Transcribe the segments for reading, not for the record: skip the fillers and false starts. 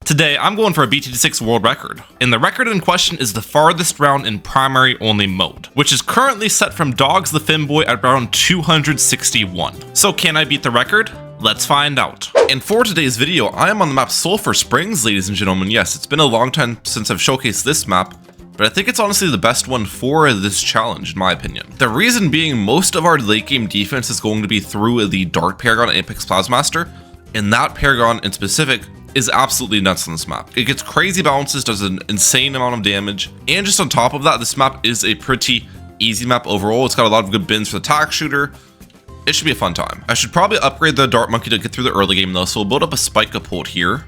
Today, I'm going for a BTD6 World Record, and the record in question is the farthest round in primary only mode, which is currently set from Dogs the Finboy at around 261. So can I beat the record? Let's find out. And for today's video, I am on the map Sulfur Springs, ladies and gentlemen. Yes, it's been a long time since I've showcased this map, but I think it's honestly the best one for this challenge, in my opinion. The reason being, most of our late game defense is going to be through the Dart Paragon and Apex Plasmaster, and that Paragon in specific is absolutely nuts on this map. It gets crazy bounces, does an insane amount of damage, and just on top of that, this map is a pretty easy map overall. It's got a lot of good bins for the tack shooter. It should be a fun time. I should probably upgrade the Dart Monkey to get through the early game though, so we'll build up a spike uphold here.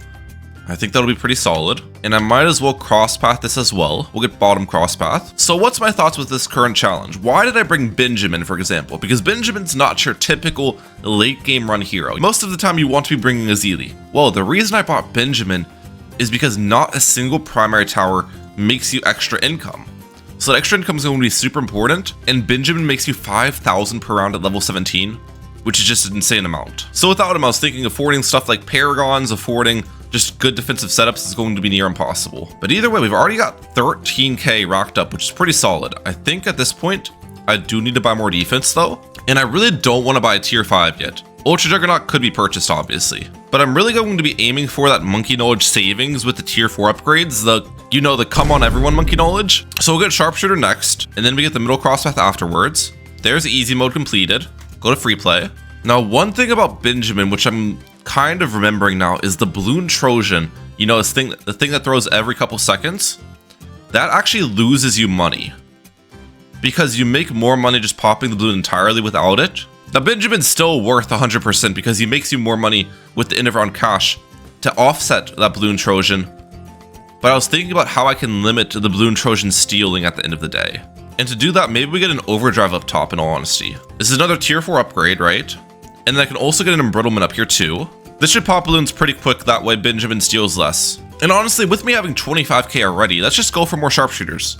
I think that'll be pretty solid. And I might as well cross path this as well. We'll get bottom cross path. So what's my thoughts with this current challenge? Why did I bring Benjamin, for example? Because Benjamin's not your typical late game run hero. Most of the time you want to be bringing Azili. Well, the reason I bought Benjamin is because not a single primary tower makes you extra income. So that extra income is going to be super important, and Benjamin makes you 5,000 per round at level 17, which is just an insane amount. So without him, I was thinking affording stuff like paragons, affording just good defensive setups is going to be near impossible. But either way, we've already got 13k racked up, which is pretty solid. I think at this point, I do need to buy more defense though, and I really don't want to buy a tier 5 yet. Ultra Juggernaut could be purchased, obviously, but I'm really going to be aiming for that monkey knowledge savings with the tier 4 upgrades, the come on everyone monkey knowledge. So we'll get Sharpshooter next, and then we get the middle crosspath afterwards. There's easy mode completed. Go to free play. Now, one thing about Benjamin, which I'm kind of remembering now, is the balloon Trojan. You know, the thing that throws every couple seconds, that actually loses you money because you make more money just popping the balloon entirely without it. Now, Benjamin's still worth 100% because he makes you more money with the end of round cash to offset that balloon Trojan. But I was thinking about how I can limit the balloon Trojan stealing at the end of the day. And to do that, maybe we get an overdrive up top, in all honesty. This is another tier 4 upgrade, right? And then I can also get an embrittlement up here too. This should pop balloons pretty quick, that way Benjamin steals less. And honestly, with me having 25k already, let's just go for more sharpshooters.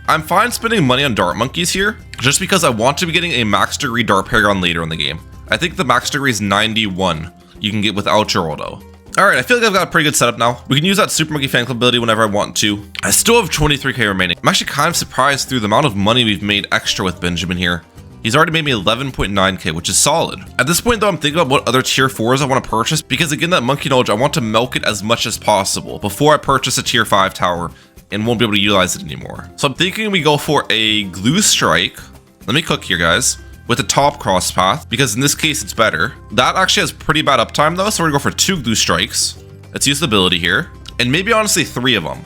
I'm fine spending money on dart monkeys here, just because I want to be getting a max degree dart paragon later in the game. I think the max degree is 91 you can get without your auto. Alright, I feel like I've got a pretty good setup now. We can use that Super Monkey Fan Club ability whenever I want to. I still have 23k remaining. I'm actually kind of surprised through the amount of money we've made extra with Benjamin here. He's already made me 11.9k, which is solid. At this point though, I'm thinking about what other tier 4s I want to purchase, because again, that monkey knowledge, I want to milk it as much as possible before I purchase a tier 5 tower and won't be able to utilize it anymore. So I'm thinking we go for a glue strike. Let me cook here, guys. With the top cross path, because in this case it's better. That actually has pretty bad uptime though, so we're gonna go for 2 glue strikes. Let's use the ability here, and maybe honestly 3 of them.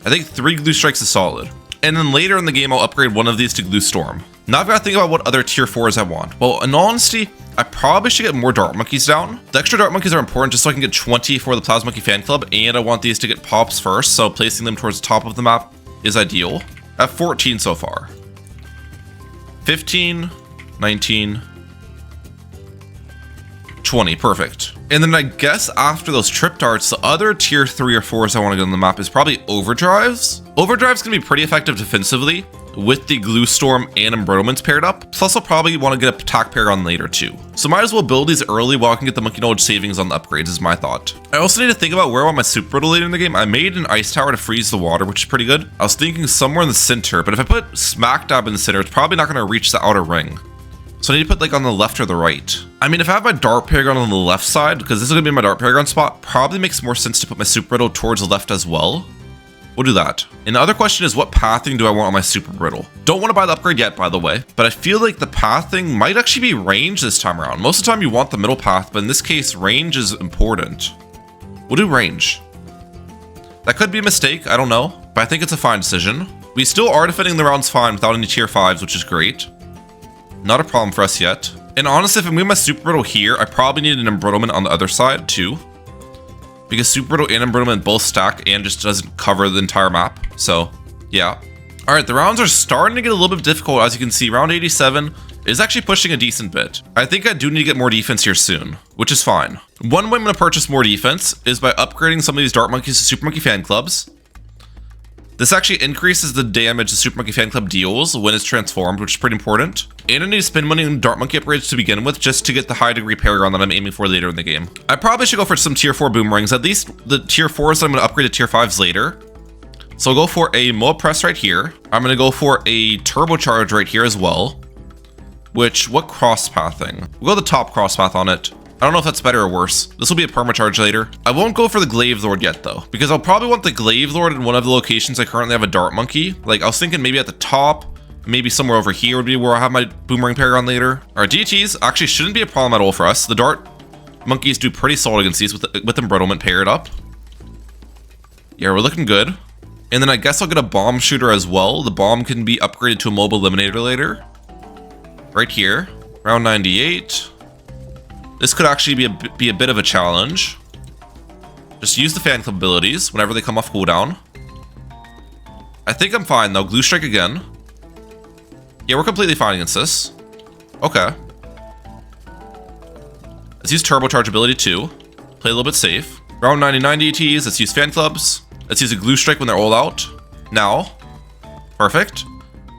I think 3 glue strikes is solid. And then later in the game, I'll upgrade one of these to glue storm. Now I've got to think about what other tier 4s I want. Well, in all honesty, I probably should get more dart monkeys down. The extra dart monkeys are important just so I can get 20 for the Plasma Monkey Fan Club, and I want these to get pops first, so placing them towards the top of the map is ideal. I have 14 so far. 15, 19, 20, perfect. And then I guess after those trip darts, the other tier 3 or 4s I want to get on the map is probably overdrives. Overdrive's gonna be pretty effective defensively with the glue storm and embrittlements paired up. Plus I'll probably want to get a tack paragon later too. So might as well build these early while I can get the monkey knowledge savings on the upgrades is my thought. I also need to think about where I want my super brittle later in the game. I made an ice tower to freeze the water, which is pretty good. I was thinking somewhere in the center, but if I put smack dab in the center, it's probably not gonna reach the outer ring. So I need to put like on the left or the right. I mean, if I have my dart paragon on the left side, because this is gonna be my dart paragon spot, probably makes more sense to put my super brittle towards the left as well. We'll do that. And the other question is, what pathing do I want on my super brittle? Don't want to buy the upgrade yet, by the way, but I feel like the pathing might actually be range this time around. Most of the time you want the middle path, but in this case, range is important. We'll do range. That could be a mistake, I don't know, but I think it's a fine decision. We still are defending the rounds fine without any tier 5s, which is great. Not a problem for us yet. And honestly, if I move my super brittle here, I probably need an embrittlement on the other side too, because super brittle and embrittlement both stack and just doesn't cover the entire map. So yeah. All right, the rounds are starting to get a little bit difficult. As you can see, round 87 is actually pushing a decent bit. I think I do need to get more defense here soon, which is fine. One way I'm gonna purchase more defense is by upgrading some of these dart monkeys to Super Monkey Fan Clubs. This actually increases the damage the Super Monkey Fan Club deals when it's transformed, which is pretty important. And I need spin money and Dart Monkey upgrades to begin with just to get the high degree paragon that I'm aiming for later in the game. I probably should go for some tier 4 boomerangs, at least the tier 4s I'm going to upgrade to tier 5s later. So I'll go for a mold press right here. I'm going to go for a turbocharge right here as well. What cross pathing? We'll go the top cross path on it. I don't know if that's better or worse. This will be a permacharge later. I won't go for the Glaive Lord yet though, because I'll probably want the Glaive Lord in one of the locations I currently have a Dart Monkey. Like I was thinking maybe at the top, maybe somewhere over here would be where I have my Boomerang Paragon later. Our DTs actually shouldn't be a problem at all for us. The Dart Monkeys do pretty solid against these with Embrittlement paired up. Yeah, we're looking good. And then I guess I'll get a Bomb Shooter as well. The bomb can be upgraded to a Mobile Eliminator later. Right here, round 98. This could actually be a bit of a challenge. Just use the Fan Club abilities whenever they come off cooldown. I think I'm fine though. Glue Strike again. Yeah, we're completely fine against this. Okay. Let's use Turbocharge ability too. Play a little bit safe. Round 99 DTs. Let's use Fan Clubs. Let's use a Glue Strike when they're all out. Now. Perfect.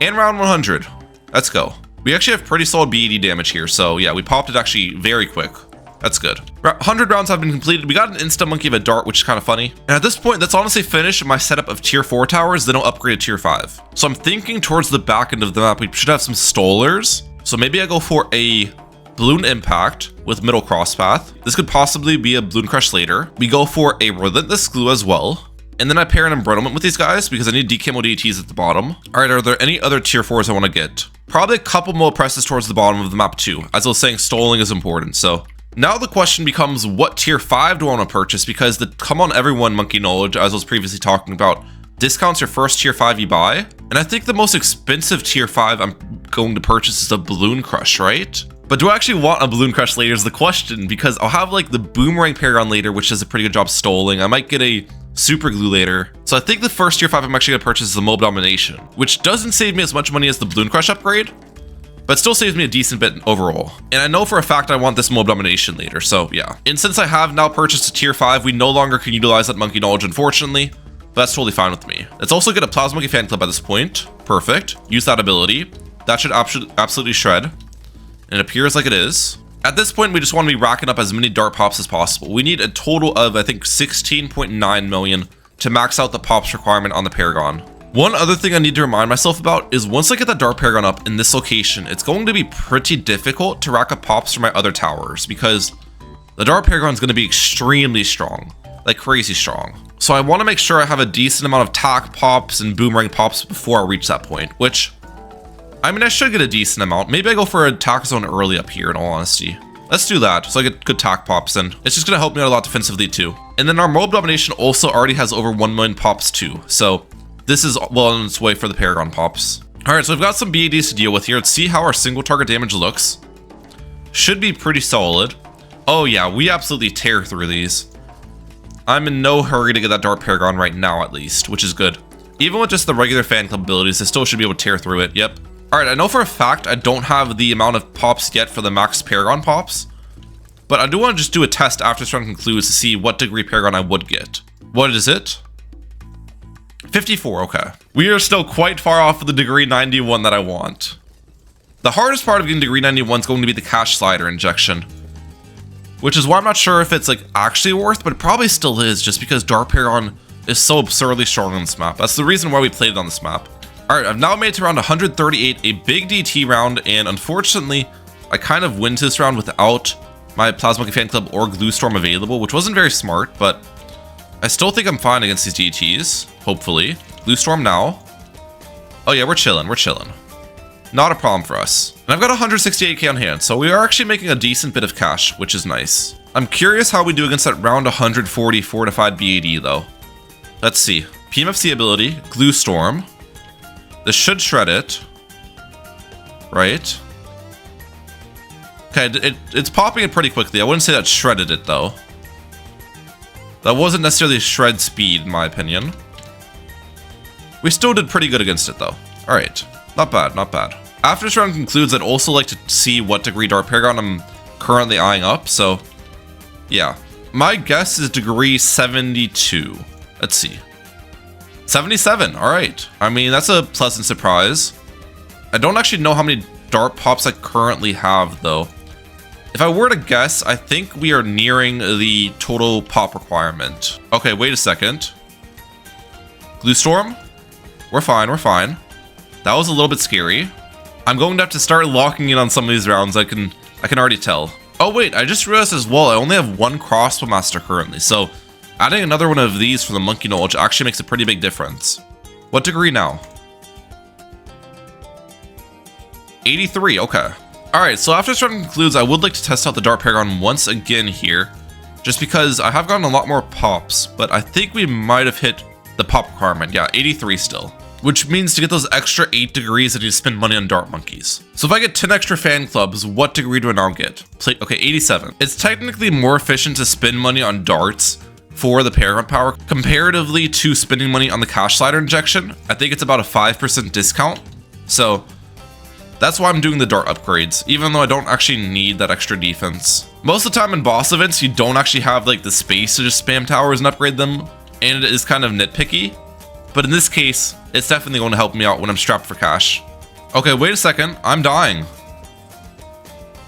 And round 100. Let's go. We actually have pretty solid BED damage here, so yeah, we popped it actually very quick. That's good. 100 rounds have been completed. We got an Insta Monkey of a Dart, which is kind of funny. And at this point, that's honestly finished my setup of tier 4 towers, then I'll upgrade to tier 5. So I'm thinking towards the back end of the map, we should have some Stolers. So maybe I go for a Balloon Impact with middle cross path. This could possibly be a Balloon Crush later. We go for a Relentless Glue as well. And then I pair an Embrittlement with these guys because I need DKMO DTs at the bottom. All right, are there any other tier 4s I want to get? Probably a couple more presses towards the bottom of the map too. As I was saying, stoling is important. So now the question becomes, what tier 5 do I want to purchase? Because the Come On Everyone Monkey Knowledge, as I was previously talking about, discounts your first tier 5 you buy. And I think the most expensive tier 5 I'm going to purchase is the Balloon Crush, right? But do I actually want a Balloon Crush later is the question, because I'll have like the Boomerang Paragon later, which does a pretty good job stoling. I might get a Super Glue later. So I think the first tier 5 I'm actually going to purchase is the Mob Domination, which doesn't save me as much money as the Balloon Crush upgrade, but still saves me a decent bit overall. And I know for a fact I want this Mob Domination later, so yeah. And since I have now purchased a tier 5, we no longer can utilize that Monkey Knowledge, unfortunately, but that's totally fine with me. Let's also get a Plasma Monkey Fan Club at this point. Perfect. Use that ability. That should absolutely shred. And it appears like it is. At this point, we just want to be racking up as many Dart Pops as possible. We need a total of, I think, 16.9 million to max out the Pops requirement on the Paragon. One other thing I need to remind myself about is once I get that Dart Paragon up in this location, it's going to be pretty difficult to rack up Pops for my other towers because the Dart Paragon is going to be extremely strong, like crazy strong. So I want to make sure I have a decent amount of Tack Pops and Boomerang Pops before I reach that point, which, I mean, I should get a decent amount. Maybe I go for a Tack Zone early up here, in all honesty. Let's do that, so I get good Tack Pops, and it's just going to help me out a lot defensively too. And then our Mob Domination also already has over 1 million Pops too, so this is well on its way for the Paragon Pops. Alright, so we've got some BADs to deal with here. Let's see how our single target damage looks. Should be pretty solid. Oh yeah, we absolutely tear through these. I'm in no hurry to get that Dart Paragon right now at least, which is good. Even with just the regular Fan Club abilities, I still should be able to tear through it, yep. Alright, I know for a fact I don't have the amount of Pops yet for the max Paragon Pops, but I do want to just do a test after this round concludes to see what degree Paragon I would get. What is it? 54, okay. We are still quite far off of the degree 91 that I want. The hardest part of getting degree 91 is going to be the cash slider injection, which is why I'm not sure if it's like actually worth, but it probably still is just because Dart Paragon is so absurdly strong on this map. That's the reason why we played it on this map. Alright, I've now made it to round 138, a big DT round, and unfortunately, I kind of went to this round without my Plasma Monkey Fan Club or Glue Storm available, which wasn't very smart, but I still think I'm fine against these DTs, hopefully. Glue Storm now. Oh yeah, we're chilling. Not a problem for us. And I've got 168k on hand, so we are actually making a decent bit of cash, which is nice. I'm curious how we do against that round 140 fortified BAD though. Let's see. PMFC ability, Glue Storm. This should shred it. Right? Okay, it's popping it pretty quickly. I wouldn't say that shredded it though. That wasn't necessarily shred speed in my opinion. We still did pretty good against it though. Alright, not bad, not bad. After this round concludes, I'd also like to see what degree Dart Paragon I'm currently eyeing up, so yeah. My guess is degree 72. Let's see. 77, all right. I mean, that's a pleasant surprise. I don't actually know how many dart pops I currently have, though. If I were to guess, I think we are nearing the total pop requirement. Okay, wait a second. Glue Storm? We're fine, we're fine. That was a little bit scary. I'm going to have to start locking in on some of these rounds, I can already tell. Oh wait, I just realized as well, I only have one Crossbow Master currently, so adding another one of these for the Monkey Knowledge actually makes a pretty big difference. What degree now? 83, okay. Alright, so after this round concludes, I would like to test out the Dart Paragon once again here, just because I have gotten a lot more pops, but I think we might have hit the pop requirement. Yeah, 83 still. Which means to get those extra 8 degrees, I need to spend money on dart monkeys. So if I get 10 extra fan clubs, what degree do I now get? Okay, 87. It's technically more efficient to spend money on darts for the Paragon power comparatively to spending money on the cash slider injection. I think it's about a 5% discount. So that's why I'm doing the dart upgrades, even though I don't actually need that extra defense. Most of the time in boss events, you don't actually have like the space to just spam towers and upgrade them, and it is kind of nitpicky. But in this case, it's definitely going to help me out when I'm strapped for cash. Okay, wait a second, I'm dying.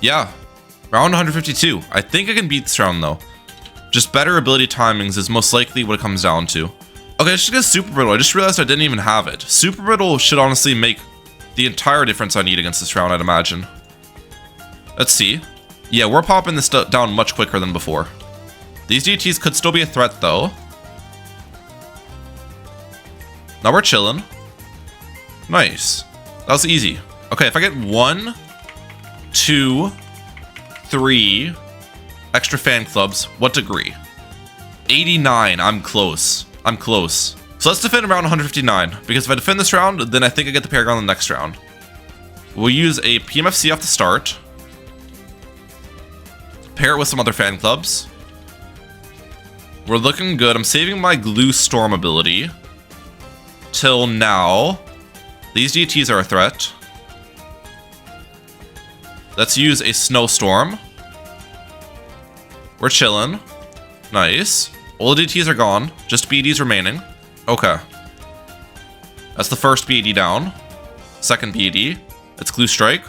Yeah, round 152. I think I can beat this round though. Just better ability timings is most likely what it comes down to. Okay, let's just get Super Brittle. I just realized I didn't even have it. Super Brittle should honestly make the entire difference I need against this round, I'd imagine. Let's see. Yeah, we're popping this down much quicker than before. These DTs could still be a threat though. Now we're chilling. Nice. That was easy. Okay, if I get 1, 2, 3 extra fan clubs, what degree? 89. I'm close. I'm close. So let's defend around 159, because if I defend this round, then I think I get the Paragon the next round. We'll use a PMFC off the start. Pair it with some other fan clubs. We're looking good. I'm saving my Glue Storm ability. Till now. These DTs are a threat. Let's use a Snowstorm. We're chilling. Nice. All the DTs are gone. Just BDs remaining. Okay. That's the first BD down. Second BD. It's Glue Strike.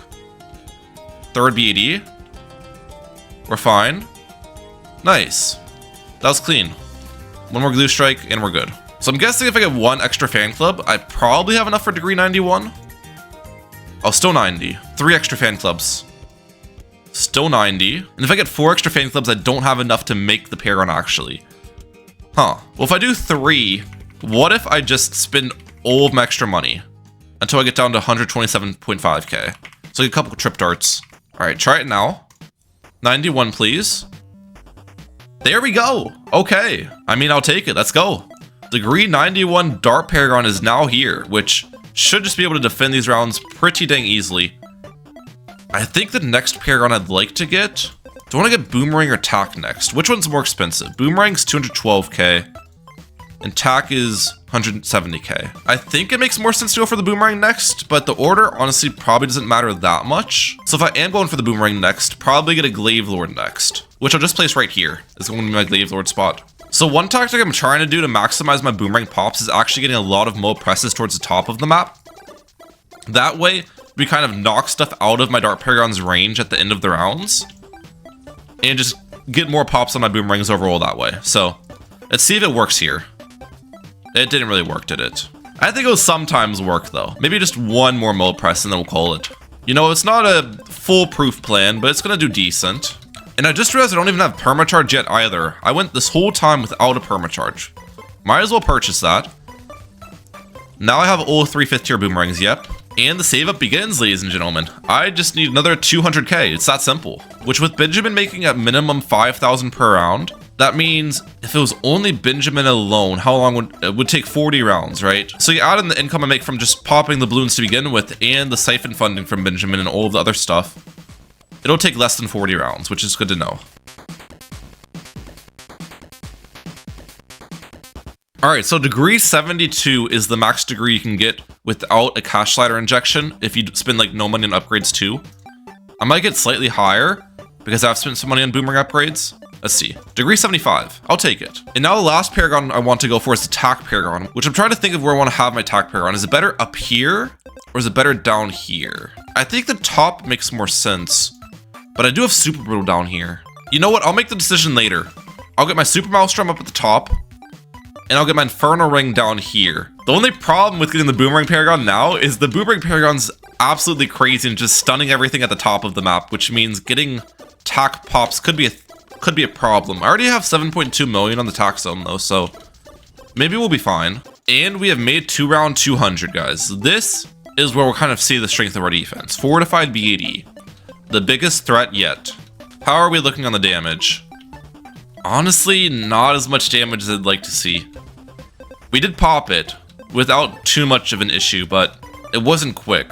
Third BD. We're fine. Nice. That was clean. One more Glue Strike and we're good. So I'm guessing if I get 1 extra fan club, I probably have enough for degree 91. Oh, still 90. 3 extra fan clubs. Still 90. And if I get 4 extra fan clubs, I don't have enough to make the Paragon actually. Huh. Well, if I do 3, what if I just spend all of my extra money until I get down to 127.5k? So I get a couple trip darts. All right, try it now. 91, please. There we go. Okay. I mean, I'll take it. Let's go. Degree 91 Dart Paragon is now here, which should just be able to defend these rounds pretty dang easily. I think the next Paragon I'd like to get... Do I want to get Boomerang or Tack next? Which one's more expensive? Boomerang's 212k, and Tack is 170k. I think it makes more sense to go for the Boomerang next, but the order honestly probably doesn't matter that much. So if I am going for the Boomerang next, probably get a Glaive Lord next, which I'll just place right here. It's going to be my Glaive Lord spot. So one tactic I'm trying to do to maximize my Boomerang pops is actually getting a lot of mo presses towards the top of the map. That way, we kind of knock stuff out of my Dart Paragon's range at the end of the rounds, and just get more pops on my Boomerangs overall that way. So let's see if it works here. It didn't really work, did it? I think it'll sometimes work though. Maybe just 1 more mo press and then we'll call it. You know, it's not a foolproof plan, but it's gonna do decent. And I just realized I don't even have permacharge yet either. I went this whole time without a permacharge. Might as well purchase that. Now I have all 3 5th tier Boomerangs, yep. And the save up begins, ladies and gentlemen. I just need another 200k, it's that simple. Which with Benjamin making at minimum 5,000 per round, that means if it was only Benjamin alone, how long would it would take 40 rounds, right? So you add in the income I make from just popping the balloons to begin with and the siphon funding from Benjamin and all of the other stuff. It'll take less than 40 rounds, which is good to know. Alright, so degree 72 is the max degree you can get without a cash slider injection if you spend like no money on upgrades too. I might get slightly higher because I've spent some money on Boomerang upgrades, Let's see. Degree 75. I'll take it. And now the last paragon I want to go for is the tack paragon, which I'm trying to think of where I want to have my tack paragon. Is it better up here or is it better down here? I think the top makes more sense, but I do have super brittle down here. You know what? I'll make the decision later. I'll get my super maelstrom up at the top and I'll get my infernal ring down here. The only problem with getting the boomerang paragon now is the boomerang paragon's absolutely crazy and just stunning everything at the top of the map, which means getting tack pops could be a problem. I already have 7.2 million on the tack zone though, so maybe we'll be fine. And we have made 2 round 200, guys. This is where we'll kind of see the strength of our defense. Fortified BAD, the biggest threat yet. How are we looking on the damage? Honestly, not as much damage as I'd like to see. We did pop it without too much of an issue, but it wasn't quick.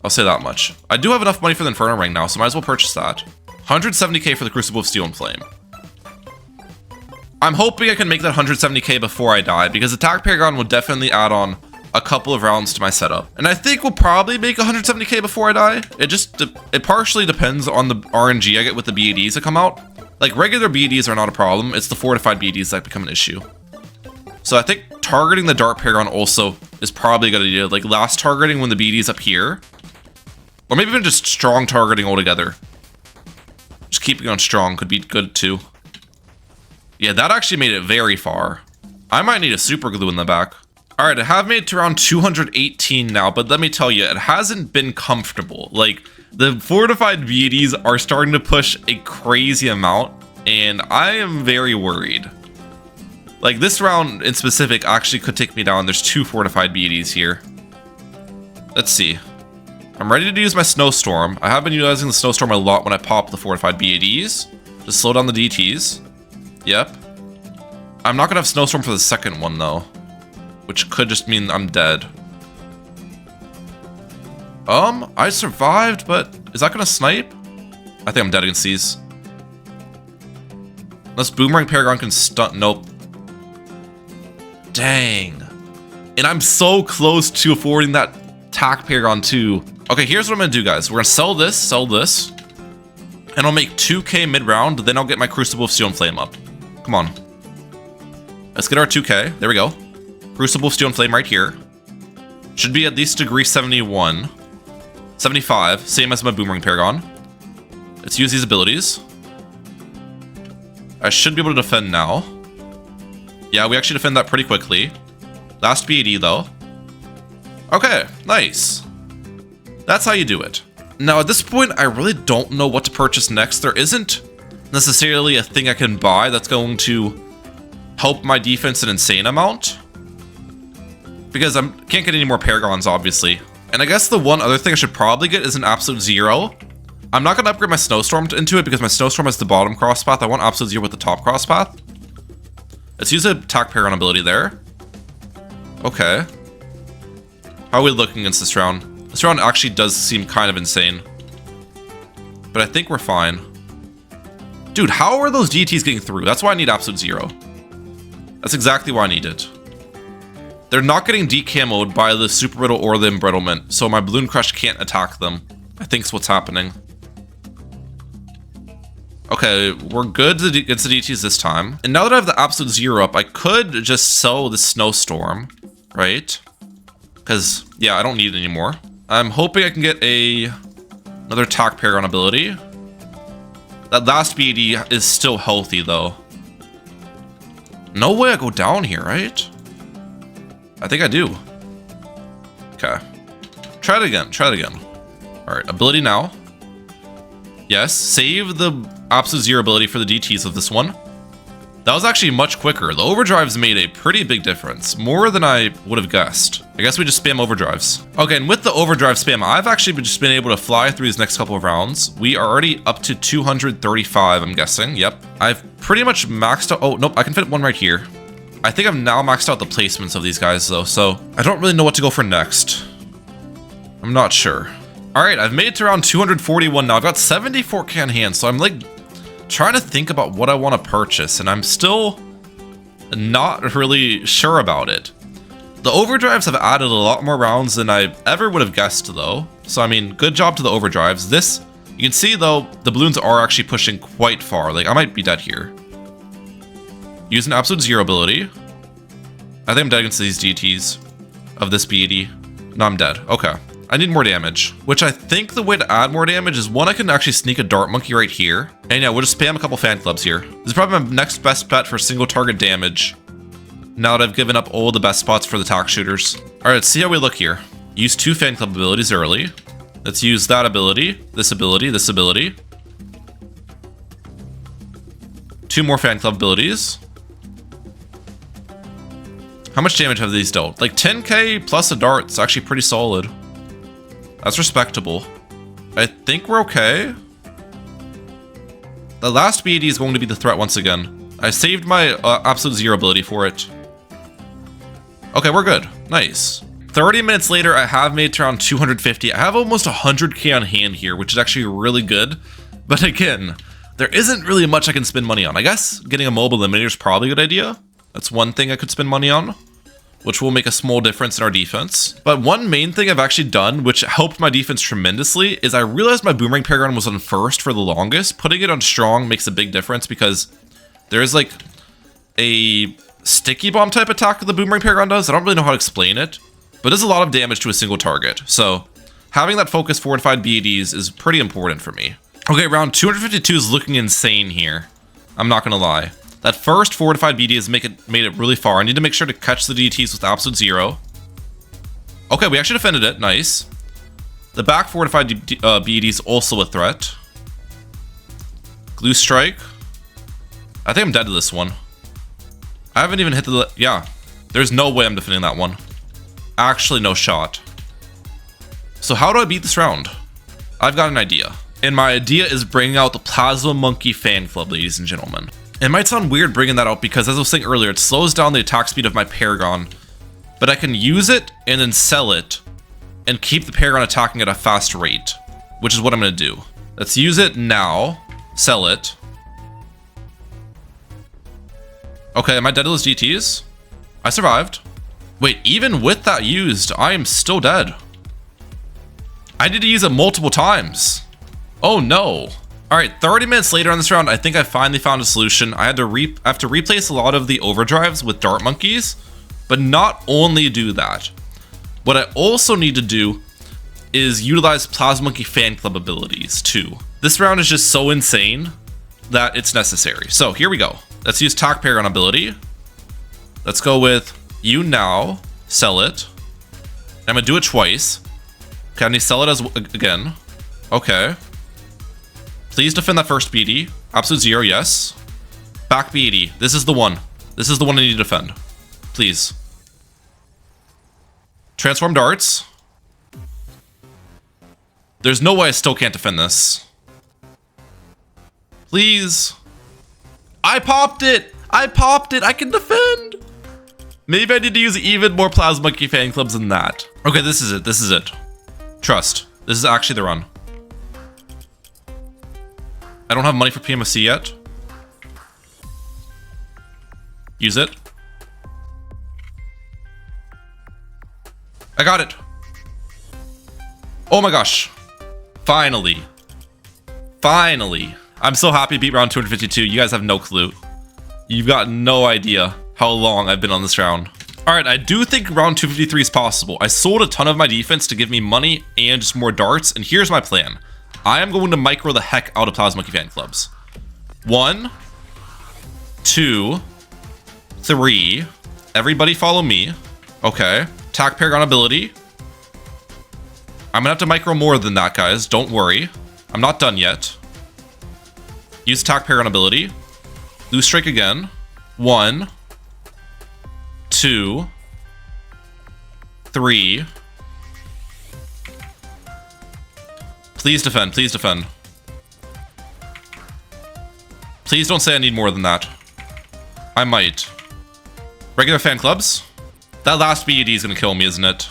I'll say that much. I do have enough money for the Inferno Ring now, so might as well purchase that. 170k for the Crucible of Steel and Flame. I'm hoping I can make that 170k before I die, because the Tack Paragon will definitely add on a couple of rounds to my setup. And I think we'll probably make 170k before I die. It partially depends on the RNG I get with the BADs that come out. Like, regular BADs are not a problem. It's the fortified BADs that become an issue. So I think targeting the Dart Paragon also is probably a good idea. Like, last targeting when the BAD's up here. Or maybe even just strong targeting altogether. Just keeping on strong could be good too. Yeah, that actually made it very far. I might need a super glue in the back. Alright, I have made it to around 218 now, but let me tell you, it hasn't been comfortable. Like, the fortified BADs are starting to push a crazy amount, and I am very worried. Like, this round in specific actually could take me down. There's 2 fortified BADs here. Let's see. I'm ready to use my Snowstorm. I have been utilizing the Snowstorm a lot when I pop the fortified BADs. Just slow down the DTs. Yep. I'm not gonna have Snowstorm for the second one though, which could just mean I'm dead. I survived, but is that gonna snipe? I think I'm dead against these. Unless Boomerang Paragon can stun. Nope. Dang. And I'm so close to affording that Tack Paragon too. Okay, here's what I'm gonna do, guys. We're gonna sell this, and I'll make 2k mid-round, then I'll get my Crucible of Steel and Flame up. Come on. Let's get our 2k. There we go. Crucible of Steel and Flame right here. Should be at least degree 71. 75, same as my Boomerang Paragon. Let's use these abilities. I should be able to defend now. Yeah, we actually defend that pretty quickly. Last BAD though. Okay, nice. That's how you do it. Now at this point, I really don't know what to purchase next. There isn't necessarily a thing I can buy that's going to help my defense an insane amount. Because I can't get any more Paragons, obviously. And I guess the one other thing I should probably get is an Absolute Zero. I'm not going to upgrade my Snowstorm into it because my Snowstorm has the bottom cross path. I want Absolute Zero with the top cross path. Let's use a Tack Paragon ability there. Okay. How are we looking against this round? This round actually does seem kind of insane. But I think we're fine. Dude, how are those DTs getting through? That's why I need Absolute Zero. That's exactly why I need it. They're not getting decamoed by the Super Brittle or the Embrittlement, so my Balloon Crush can't attack them. I think is what's happening. Okay, we're good against the DTs this time. And now that I have the Absolute Zero up, I could just sell the Snowstorm, right? Because, yeah, I don't need it anymore. I'm hoping I can get another Tack Paragon ability. That last BAD is still healthy, though. No way I go down here, right? I think I do. Okay. Try it again. Try it again. Alright, ability now. Yes, save the Absolute Zero ability for the DTs of this one. That was actually much quicker. The overdrives made a pretty big difference. More than I would have guessed. I guess we just spam overdrives. Okay, and with the overdrive spam, I've actually just been able to fly through these next couple of rounds. We are already up to 235, I'm guessing. Yep. I've pretty much maxed out. Oh, nope, I can fit one right here. I think I've now maxed out the placements of these guys, though, so I don't really know what to go for next. I'm not sure. All right, I've made it to around 241 now. I've got 74k on hand, so I'm like trying to think about what I want to purchase, and I'm still not really sure about it. The overdrives have added a lot more rounds than I ever would have guessed, though. So, I mean, good job to the overdrives. This, you can see, though, the balloons are actually pushing quite far. Like, I might be dead here. Use an absolute zero ability. I think I'm dead against these DTs of this BD. No, I'm dead. Okay. I need more damage, which I think the way to add more damage is one, I can actually sneak a dart monkey right here. And yeah, we'll just spam a couple fan clubs here. This is probably my next best bet for single target damage. Now that I've given up all the best spots for the tack shooters. All right, let's see how we look here. Use 2 fan club abilities early. Let's use that ability, this ability, this ability. 2 more fan club abilities. How much damage have these dealt? Like 10k plus a dart. It's actually pretty solid. That's respectable. I think we're okay. The last BD is going to be the threat once again. I saved my absolute zero ability for it. Okay, we're good. Nice. 30 minutes later, I have made it to around 250. I have almost 100k on hand here, which is actually really good. But again, there isn't really much I can spend money on. I guess getting a mobile eliminator is probably a good idea. That's one thing I could spend money on, which will make a small difference in our defense. But one main thing I've actually done, which helped my defense tremendously, is I realized my Boomerang paragon was on first for the longest. Putting it on strong makes a big difference because there's like a sticky bomb type attack that the Boomerang paragon does. I don't really know how to explain it, but it does a lot of damage to a single target. So having that focus fortified BDs is pretty important for me. Okay, round 252 is looking insane here. I'm not gonna lie. That first fortified BD has made it really far. I need to make sure to catch the DTs with absolute zero. Okay, we actually defended it. Nice. The back fortified BD is also a threat. Glue strike. I think I'm dead to this one. I haven't even hit the... Yeah. There's no way I'm defending that one. Actually, no shot. So how do I beat this round? I've got an idea. And my idea is bringing out the Plasma Monkey Fan Club, ladies and gentlemen. It might sound weird bringing that out because, as I was saying earlier, it slows down the attack speed of my Paragon. But I can use it and then sell it and keep the Paragon attacking at a fast rate, which is what I'm going to do. Let's use it now. Sell it. Okay, am I dead to those DTs? I survived. Wait, even with that used, I am still dead. I need to use it multiple times. Oh no. Alright, 30 minutes later on this round, I think I finally found a solution. I have to replace a lot of the overdrives with dart monkeys, but not only do that. What I also need to do is utilize Plasma Monkey Fan Club abilities too. This round is just so insane that it's necessary. So here we go. Let's use Tack Paragon ability. Let's go with you now, sell it. I'm gonna do it twice. Okay, I need to sell it again. Okay. Please defend that first BD. Absolute zero, yes. Back BD. This is the one. This is the one I need to defend. Please. Transform darts. There's no way I still can't defend this. Please. I popped it! I popped it! I can defend! Maybe I need to use even more Plasma Monkey Fan Clubs than that. Okay, this is it. This is it. Trust. This is actually the run. I don't have money for PMSC yet. Use it. I got it. Oh my gosh. Finally. Finally. I'm so happy to beat round 252. You guys have no clue. You've got no idea how long I've been on this round. Alright, I do think round 253 is possible. I sold a ton of my defense to give me money and just more darts, and here's my plan. I am going to micro the heck out of Plasma Monkey Fan Clubs. 1, 2, 3. Everybody follow me. Okay. Tack Paragon ability. I'm gonna have to micro more than that, guys. Don't worry. I'm not done yet. Use Tack Paragon ability. Loose strike again. 1, 2, 3. Please defend. Please defend. Please don't say I need more than that. I might. Regular fan clubs? That last BED is gonna kill me, isn't it?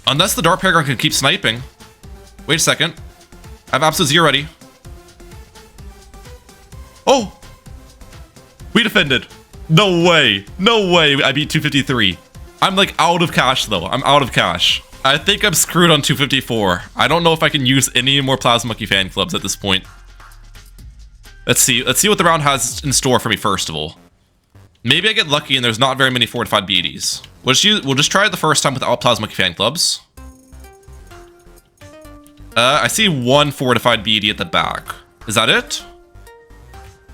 Unless the Dart Paragon can keep sniping. Wait a second. I have absolute zero ready. Oh! We defended. No way. No way I beat 253. I'm like out of cash though. I'm out of cash. I think I'm screwed on 254. I don't know if I can use any more Plasma Monkey Fan Clubs at this point. Let's see what the round has in store for me first of all. Maybe I get lucky and there's not very many fortified BTDs. We'll just try it the first time without Plasma Monkey Fan Clubs. I see one fortified BTD at the back. Is that it?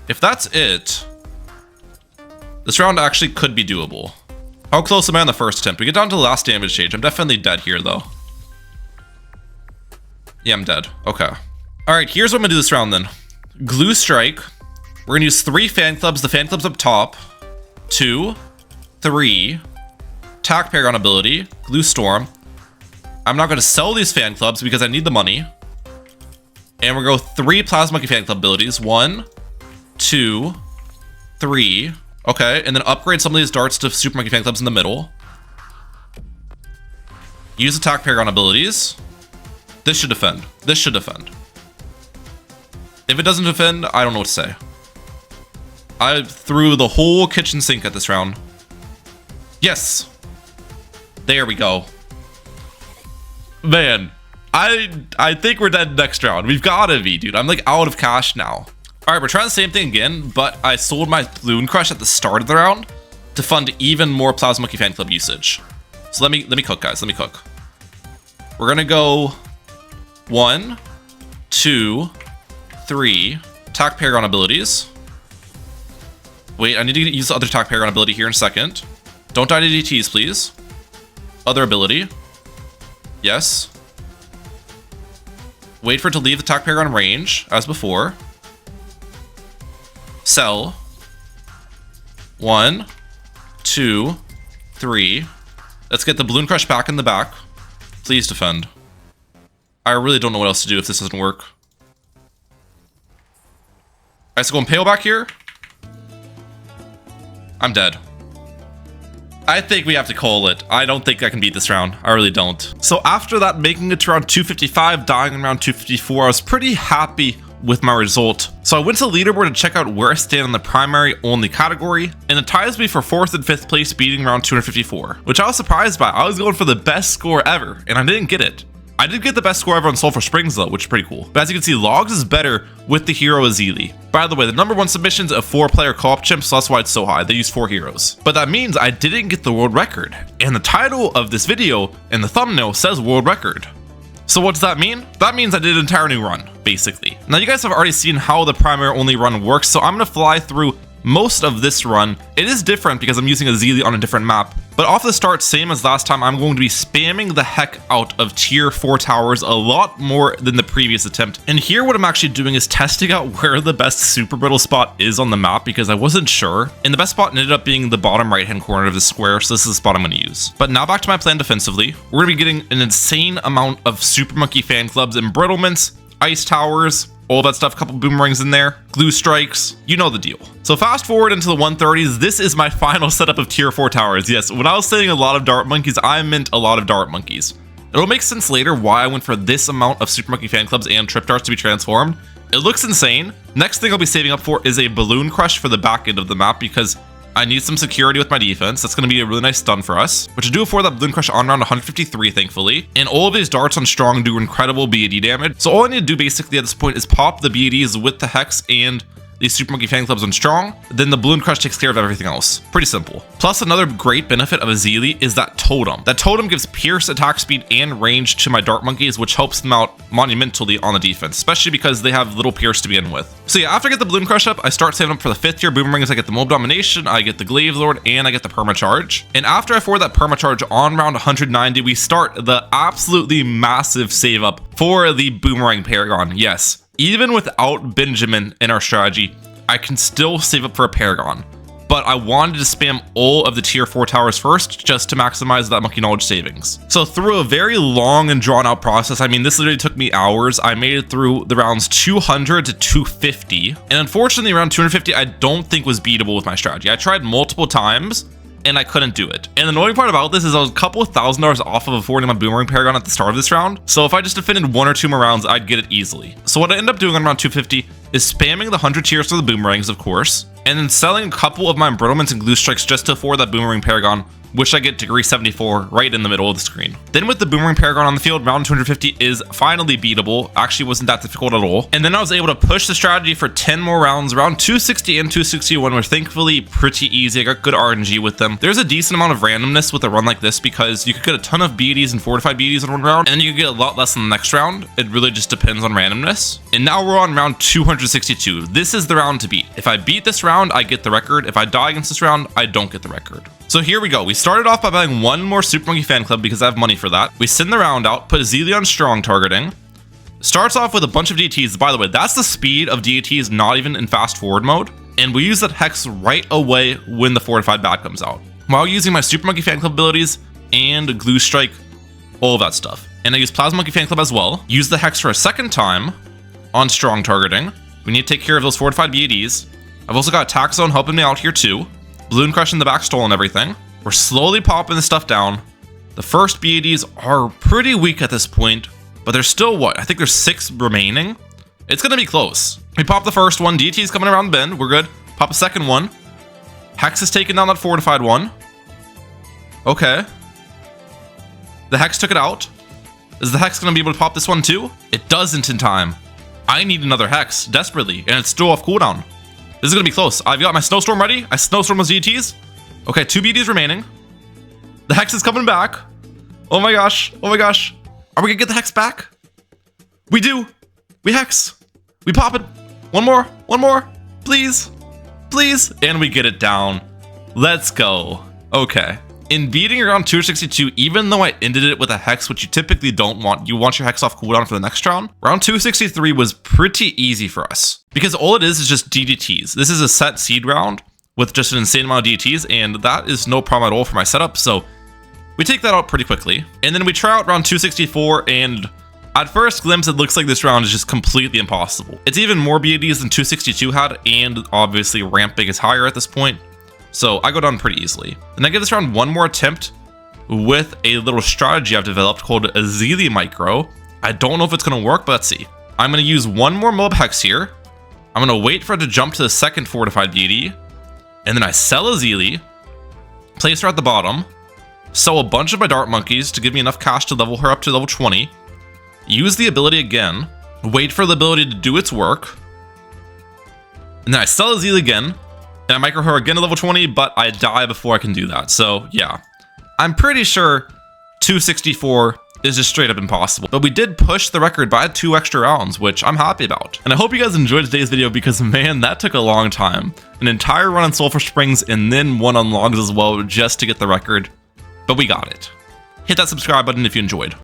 If that's it, this round actually could be doable. How close am I on the first attempt? We get down to the last damage stage. I'm definitely dead here, though. Yeah, I'm dead. Okay. All right, here's what I'm gonna do this round then. Glue Strike. We're gonna use 3 fan clubs. The fan clubs up top. 2, 3. Tack Paragon ability. Glue Storm. I'm not gonna sell these fan clubs because I need the money. And we're gonna go 3 Plasma Monkey Fan Club abilities. 1, 2, 3. Okay, and then upgrade some of these darts to Super Monkey Fan Clubs in the middle. Use attack Paragon abilities. This should defend. This should defend. If it doesn't defend, I don't know what to say. I threw the whole kitchen sink at this round. Yes! There we go. Man, I think we're dead next round. We've gotta be, dude. I'm like out of cash now. All right, we're trying the same thing again, but I sold my Balloon Crush at the start of the round to fund even more Plasma Monkey Fan Club usage. So let me cook, guys. Let me cook. We're gonna go 1, 2, 3. Attack Paragon abilities. Wait, I need to use the other attack Paragon ability here in a second. Don't die to DTs, please. Other ability. Yes. Wait for it to leave the attack Paragon range, as before. Sell. 1, 2, 3. Let's get the Balloon Crush back in the back. Please defend. I really don't know what else to do if this doesn't work. Alright, so go Impale back here. I'm dead. I think we have to call it. I don't think I can beat this round. I really don't. So after that, making it to round 255, dying in round 254, I was pretty happy with my result. So I went to the leaderboard to check out where I stand in the primary only category, and it ties me for 4th and 5th place, beating round 254, which I was surprised by. I was going for the best score ever, and I didn't get it. I did get the best score ever on Sulfur Springs though, which is pretty cool. But as you can see, Logs is better with the hero Azili. By the way, the #1 submission's a 4-player co-op chimp, so that's why it's so high. They use 4 heroes. But that means I didn't get the world record. And the title of this video and the thumbnail says world record. So what does that mean? That means I did an entire new run, basically. Now you guys have already seen how the primary only run works, so I'm gonna fly through most of this run. It is different because I'm using Azili on a different map. But off the start, same as last time, I'm going to be spamming the heck out of tier 4 towers a lot more than the previous attempt. And here what I'm actually doing is testing out where the best super brittle spot is on the map because I wasn't sure. And the best spot ended up being the bottom right hand corner of the square, so this is the spot I'm going to use. But now back to my plan defensively. We're going to be getting an insane amount of Super Monkey Fan Clubs, embrittlements, ice towers, all that stuff, a couple boomerangs in there, glue strikes, you know the deal. So fast forward into the 130s, this is my final setup of tier 4 towers. Yes, when I was saying a lot of dart monkeys, I meant a lot of dart monkeys. It'll make sense later why I went for this amount of Super Monkey Fan Clubs and trip darts to be transformed. It looks insane. Next thing I'll be saving up for is a Balloon Crush for the back end of the map because I need some security with my defense. That's going to be a really nice stun for us. But to do it for that Balloon Crush on round 153, thankfully. And all of these darts on strong do incredible BAD damage. So all I need to do basically at this point is pop the BADs with the Hex and these Super Monkey Fan Clubs on strong. Then the Balloon Crush takes care of everything else. Pretty simple. Plus another great benefit of Azili is that totem. That totem gives pierce, attack speed, and range to my dart monkeys, which helps them out monumentally on the defense, especially because they have little pierce to begin with. So yeah, after I get the Balloon Crush up, I start saving up for the 5th tier boomerangs. I get the Mob Domination, I get the Glaive Lord, and I get the Perma Charge. And after I forward that Perma Charge on round 190, we start the absolutely massive save up for the Boomerang Paragon. Yes. Even without Benjamin in our strategy, I can still save up for a Paragon. But I wanted to spam all of the tier 4 towers first just to maximize that monkey knowledge savings. So through a very long and drawn out process, I mean, this literally took me hours. I made it through the rounds 200 to 250. And unfortunately, around 250, I don't think was beatable with my strategy. I tried multiple times and I couldn't do it. And the annoying part about this is I was a couple of $1,000 off of affording my Boomerang Paragon at the start of this round. So if I just defended 1 or 2 more rounds, I'd get it easily. So what I end up doing on round 250 is spamming the 100 tiers for the Boomerangs, of course, and then selling a couple of my embrittlements and glue strikes just to afford that Boomerang Paragon which I get degree 74 right in the middle of the screen. Then with the Boomerang Paragon on the field, round 250 is finally beatable. Actually wasn't that difficult at all. And then I was able to push the strategy for 10 more rounds. Round 260 and 261 were thankfully pretty easy. I got good RNG with them. There's a decent amount of randomness with a run like this because you could get a ton of BTDs and fortified BTDs in one round, and then you could get a lot less in the next round. It really just depends on randomness. And now we're on round 262. This is the round to beat. If I beat this round, I get the record. If I die against this round, I don't get the record. So here we go. We started off by buying one more Super Monkey Fan Club because I have money for that. We send the round out, put Zelia on strong targeting. Starts off with a bunch of DTs. By the way, that's the speed of DTs, not even in fast forward mode. And we use that Hex right away when the fortified bat comes out, while using my Super Monkey Fan Club abilities and Glue Strike, all of that stuff. And I use Plasma Monkey Fan Club as well. Use the Hex for a second time on strong targeting. We need to take care of those fortified BADs. I've also got Tack Zone helping me out here too. Balloon Crush in the back stall and everything. We're slowly popping this stuff down. The first BADs are pretty weak at this point, but there's still what? I think there's 6 remaining. It's gonna be close. We pop the first one. DT's coming around the bend. We're good. Pop a second one. Hex is taking down that fortified one. Okay. The Hex took it out. Is the Hex gonna be able to pop this one too? It doesn't in time. I need another Hex desperately, and it's still off cooldown. This is gonna be close. I've got my Snowstorm ready. I Snowstorm those DTs. Okay, 2 BDs remaining. The Hex is coming back. Oh my gosh. Oh my gosh. Are we gonna get the Hex back? We do. We Hex. We pop it. One more. One more. Please. Please. And we get it down. Let's go. Okay. In beating around 262, even though I ended it with a Hex, which you typically don't want, you want your Hex off cooldown for the next round, round 263 was pretty easy for us. Because all it is just DDTs. This is a set seed round with just an insane amount of DDTs, and that is no problem at all for my setup, so we take that out pretty quickly. And then we try out round 264, and at first glimpse, it looks like this round is just completely impossible. It's even more BADs than 262 had, and obviously ramping is higher at this point. So I go down pretty easily. Then I give this round one more attempt with a little strategy I've developed called a Zelia Micro. I don't know if it's gonna work, but let's see. I'm gonna use one more mob Hex here. I'm gonna wait for it to jump to the second fortified BD. And then I sell a Zelia, place her at the bottom, sell a bunch of my Dart Monkeys to give me enough cash to level her up to level 20. Use the ability again, wait for the ability to do its work. And then I sell a Zelia again. And I micro her again to level 20, but I die before I can do that. So yeah, I'm pretty sure 264 is just straight up impossible. But we did push the record by 2 extra rounds, which I'm happy about. And I hope you guys enjoyed today's video because man, that took a long time. An entire run on Sulfur Springs and then one on logs as well just to get the record. But we got it. Hit that subscribe button if you enjoyed.